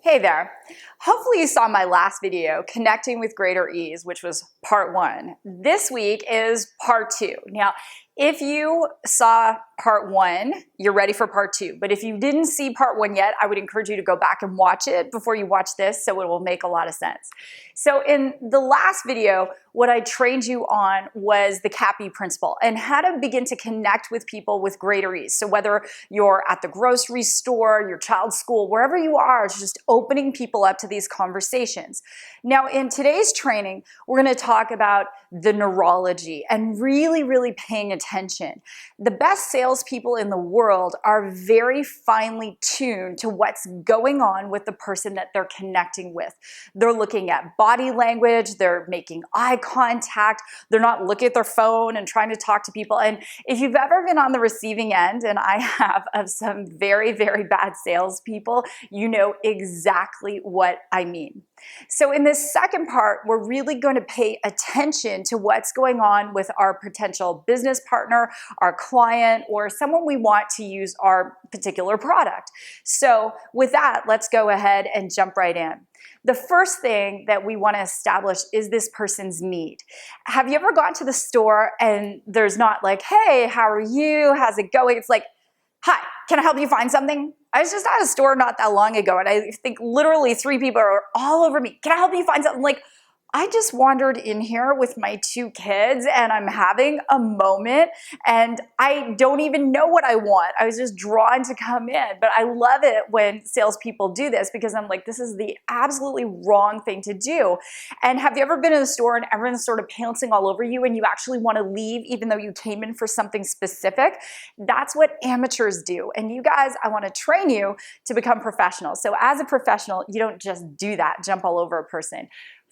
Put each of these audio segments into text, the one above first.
Hey there. Hopefully you saw my last video, Connecting with Greater Ease, which was part 1. This week is part 2. Now, if you saw part 1, you're ready for part 2. But if you didn't see part 1 yet, I would encourage you to go back and watch it before you watch this, so it will make a lot of sense. So in the last video, what I trained you on was the CAPI principle and how to begin to connect with people with greater ease. So whether you're at the grocery store, your child's school, wherever you are, it's just opening people up to these conversations. Now, in today's training, we're going to talk about the neurology and really paying attention. The best salespeople in the world are very finely tuned to what's going on with the person that they're connecting with. They're looking at body language, they're making eye contact, they're not looking at their phone and trying to talk to people. And if you've ever been on the receiving end, and I have, of some very bad salespeople, you know exactly what I mean. So in this second part, we're really going to pay attention to what's going on with our potential business partner, our client, or someone we want to use our particular product. So with that, let's go ahead and jump right in. The first thing that we want to establish is this person's need. Have you ever gone to the store and there's not like, hey, how are you? How's it going? It's like, hi, can I help you find something? I was just at a store not that long ago and I think literally 3 people are all over me. Can I help you find something? Like, I just wandered in here with my 2 kids and I'm having a moment and I don't even know what I want. I was just drawn to come in, but I love it when salespeople do this because I'm like, this is the absolutely wrong thing to do. And have you ever been in a store and everyone's sort of pouncing all over you and you actually want to leave even though you came in for something specific? That's what amateurs do. And you guys, I want to train you to become professionals. So as a professional, you don't just do that, jump all over a person.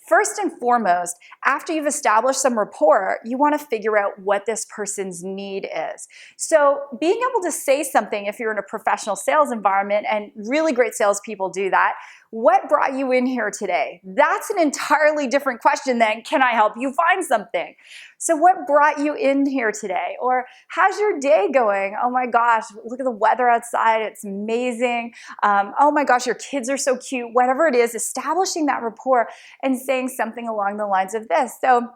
First and foremost, after you've established some rapport, you want to figure out what this person's need is. So being able to say something if you're in a professional sales environment, and really great salespeople do that, what brought you in here today? That's an entirely different question than, can I help you find something? So what brought you in here today? Or how's your day going? Oh my gosh, look at the weather outside, it's amazing. Oh my gosh, your kids are so cute. Whatever it is, establishing that rapport and saying something along the lines of this. So,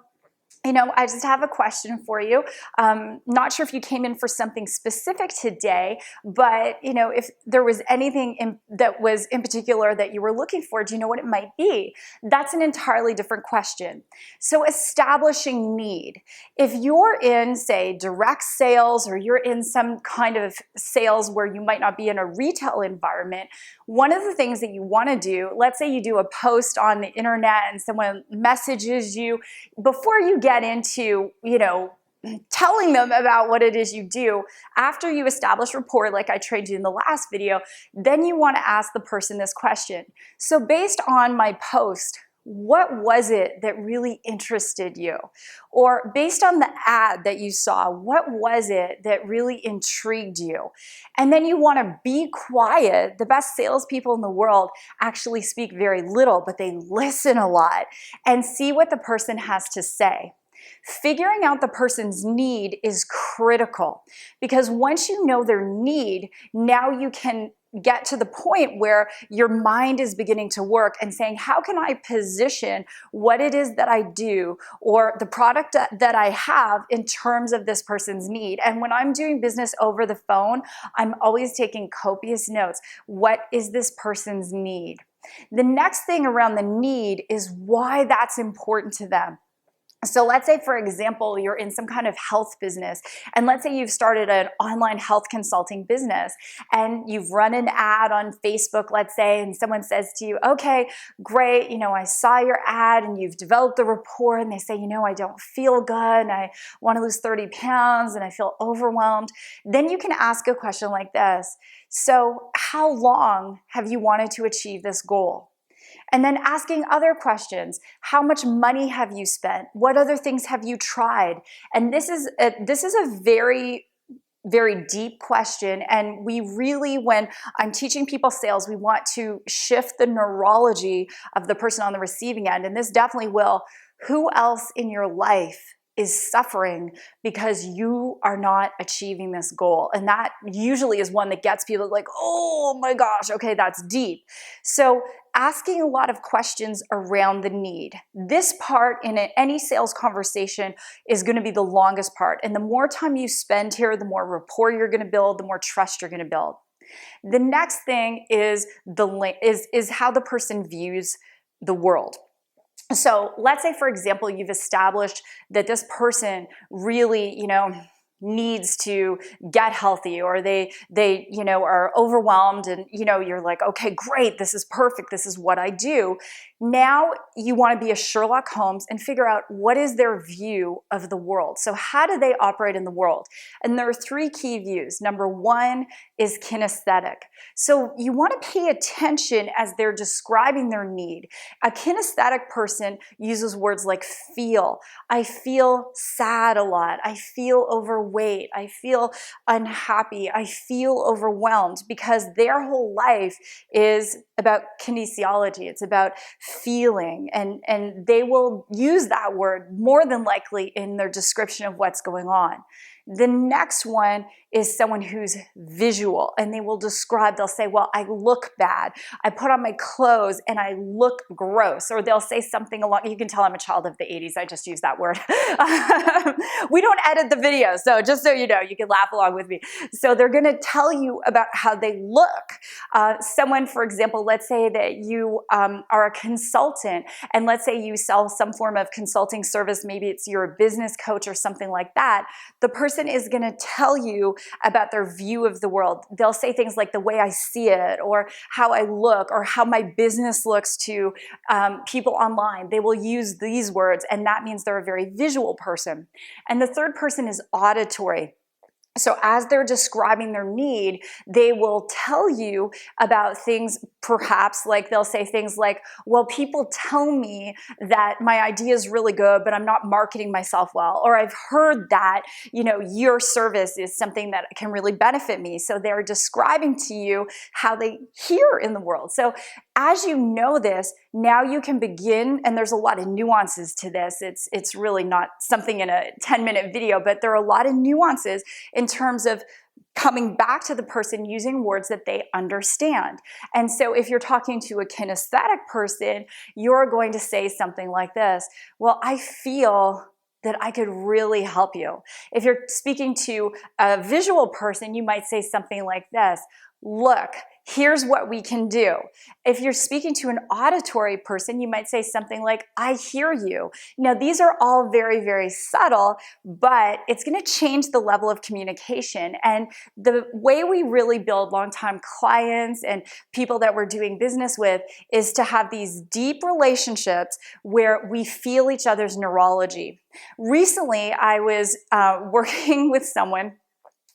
I just have a question for you. Not sure if you came in for something specific today, but, if there was anything that was in particular that you were looking for, do you know what it might be? That's an entirely different question. So establishing need. If you're in, say, direct sales, or you're in some kind of sales where you might not be in a retail environment, one of the things that you want to do, let's say you do a post on the internet and someone messages you, before you get into, telling them about what it is you do, after you establish rapport, like I trained you in the last video, then you want to ask the person this question. So based on my post, what was it that really interested you? Or based on the ad that you saw, what was it that really intrigued you? And then you want to be quiet. The best salespeople in the world actually speak very little, but they listen a lot and see what the person has to say. Figuring out the person's need is critical because once you know their need, now you can get to the point where your mind is beginning to work and saying, how can I position what it is that I do or the product that I have in terms of this person's need? And when I'm doing business over the phone, I'm always taking copious notes. What is this person's need? The next thing around the need is why that's important to them. So let's say, for example, you're in some kind of health business, and let's say you've started an online health consulting business, and you've run an ad on Facebook, let's say, and someone says to you, okay, great, I saw your ad, and you've developed the rapport, and they say, I don't feel good, and I want to lose 30 pounds, and I feel overwhelmed. Then you can ask a question like this. So how long have you wanted to achieve this goal? And then asking other questions. How much money have you spent? What other things have you tried? And this is a very deep question. And we really, when I'm teaching people sales, we want to shift the neurology of the person on the receiving end. And this definitely will. Who else in your life is suffering because you are not achieving this goal. And that usually is one that gets people like, oh my gosh, okay, that's deep. So asking a lot of questions around the need. This part in any sales conversation is going to be the longest part. And the more time you spend here, the more rapport you're going to build, the more trust you're going to build. The next thing is how the person views the world. So let's say, for example, you've established that this person really, needs to get healthy, or they are overwhelmed, and you're like, okay, great, this is perfect, this is what I do. Now you want to be a Sherlock Holmes and figure out what is their view of the world. So how do they operate in the world? And there are 3 key views. Number 1 is kinesthetic. So you want to pay attention as they're describing their need. A kinesthetic person uses words like feel. I feel sad a lot. I feel overweight. I feel unhappy. I feel overwhelmed, because their whole life is about kinesiology. It's about feeling, and they will use that word more than likely in their description of what's going on. The next one is someone who's visual, and they will describe, they'll say, well, I look bad. I put on my clothes and I look gross. Or they'll say something along, you can tell I'm a child of the 80s. I just use that word. We don't edit the video, so just so you know, you can laugh along with me. So they're going to tell you about how they look. Someone, for example, let's say that you are a consultant, and let's say you sell some form of consulting service. Maybe it's you're a business coach or something like that. The person is going to tell you about their view of the world. They'll say things like the way I see it, or how I look, or how my business looks to people online. They will use these words, and that means they're a very visual person. And the third person is auditory. So as they're describing their need, they will tell you about things, perhaps like they'll say things like, well, people tell me that my idea is really good, but I'm not marketing myself well. Or I've heard that, your service is something that can really benefit me. So they're describing to you how they hear in the world. So as you know this, now you can begin, and there's a lot of nuances to this. It's really not something in a 10-minute video, but there are a lot of nuances in terms of coming back to the person using words that they understand. And so if you're talking to a kinesthetic person, you're going to say something like this: well, I feel that I could really help you. If you're speaking to a visual person, you might say something like this: look, here's what we can do. If you're speaking to an auditory person, you might say something like, I hear you. Now, these are all very, very subtle, but it's going to change the level of communication. And the way we really build long-time clients and people that we're doing business with is to have these deep relationships where we feel each other's neurology. Recently, I was working with someone,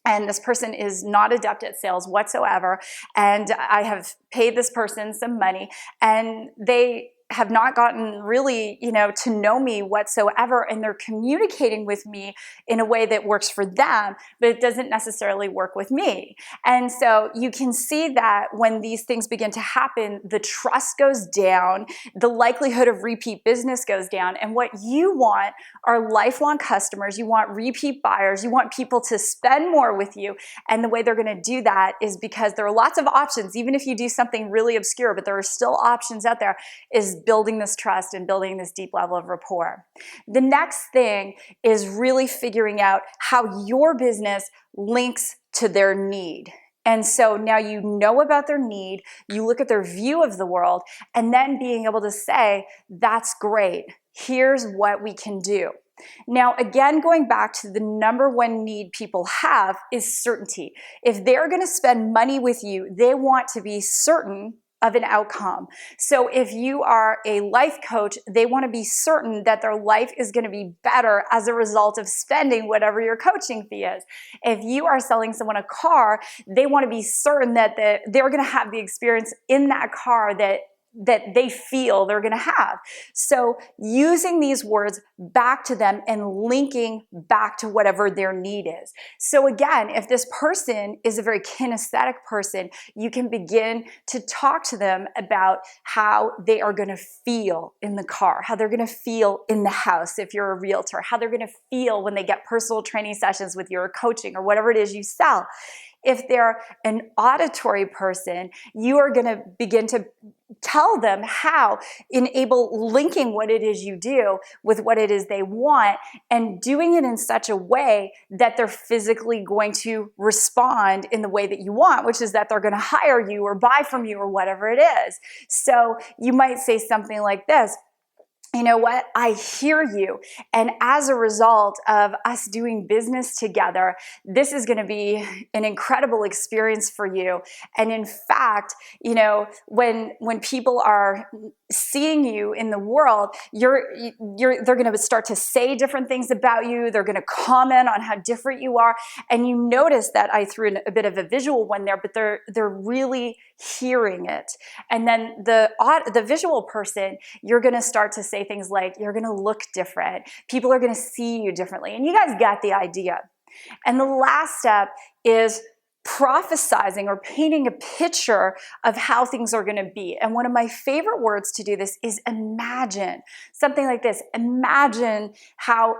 and this person is not adept at sales whatsoever. And I have paid this person some money, and they have not gotten really, to know me whatsoever. And they're communicating with me in a way that works for them, but it doesn't necessarily work with me. And so you can see that when these things begin to happen, the trust goes down, the likelihood of repeat business goes down. And what you want are lifelong customers. You want repeat buyers. You want people to spend more with you. And the way they're going to do that is because there are lots of options. Even if you do something really obscure, but there are still options out there, is building this trust and building this deep level of rapport. The next thing is really figuring out how your business links to their need. And so now you know about their need, you look at their view of the world, and then being able to say, that's great, here's what we can do. Now, again, going back to the number one need people have is certainty. If they're going to spend money with you, they want to be certain of an outcome. So if you are a life coach, they want to be certain that their life is going to be better as a result of spending whatever your coaching fee is. If you are selling someone a car, they want to be certain that they're going to have the experience in that car that that they feel they're going to have. So using these words back to them and linking back to whatever their need is. So again, if this person is a very kinesthetic person, you can begin to talk to them about how they are going to feel in the car, how they're going to feel in the house if you're a realtor, how they're going to feel when they get personal training sessions with you or coaching or whatever it is you sell. If they're an auditory person, you are going to begin to tell them how, enable linking what it is you do with what it is they want, and doing it in such a way that they're physically going to respond in the way that you want, which is that they're going to hire you or buy from you or whatever it is. So you might say something like this: you know what? I hear you. And as a result of us doing business together, this is going to be an incredible experience for you. And in fact, you know, when people are seeing you in the world, they're going to start to say different things about you. They're going to comment on how different you are. And you notice that I threw in a bit of a visual one there, but they're really hearing it. And then the visual person, you're going to start to say things like, you're going to look different. People are going to see you differently. And you guys got the idea. And the last step is prophesizing or painting a picture of how things are going to be. And one of my favorite words to do this is imagine. Something like this: imagine how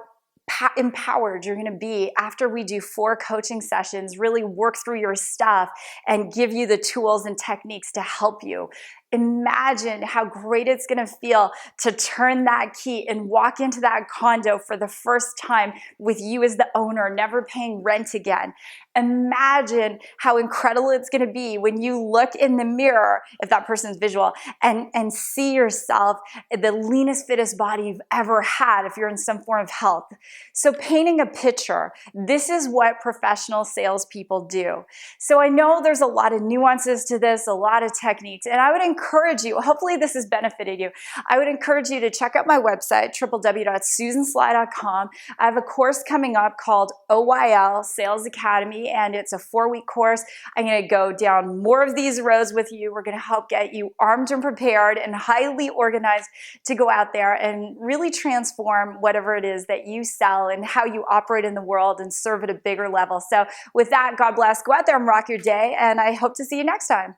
empowered you're going to be after we do 4 coaching sessions, really work through your stuff and give you the tools and techniques to help you. Imagine how great it's going to feel to turn that key and walk into that condo for the first time with you as the owner, never paying rent again. Imagine how incredible it's going to be when you look in the mirror, if that person's visual, and see yourself the leanest, fittest body you've ever had if you're in some form of health. So painting a picture, this is what professional salespeople do. So I know there's a lot of nuances to this, a lot of techniques, and I would encourage you, hopefully this has benefited you, I would encourage you to check out my website, www.susansly.com. I have a course coming up called OYL Sales Academy, and it's a 4-week course. I'm going to go down more of these roads with you. We're going to help get you armed and prepared and highly organized to go out there and really transform whatever it is that you sell and how you operate in the world and serve at a bigger level. So with that, God bless. Go out there and rock your day, and I hope to see you next time.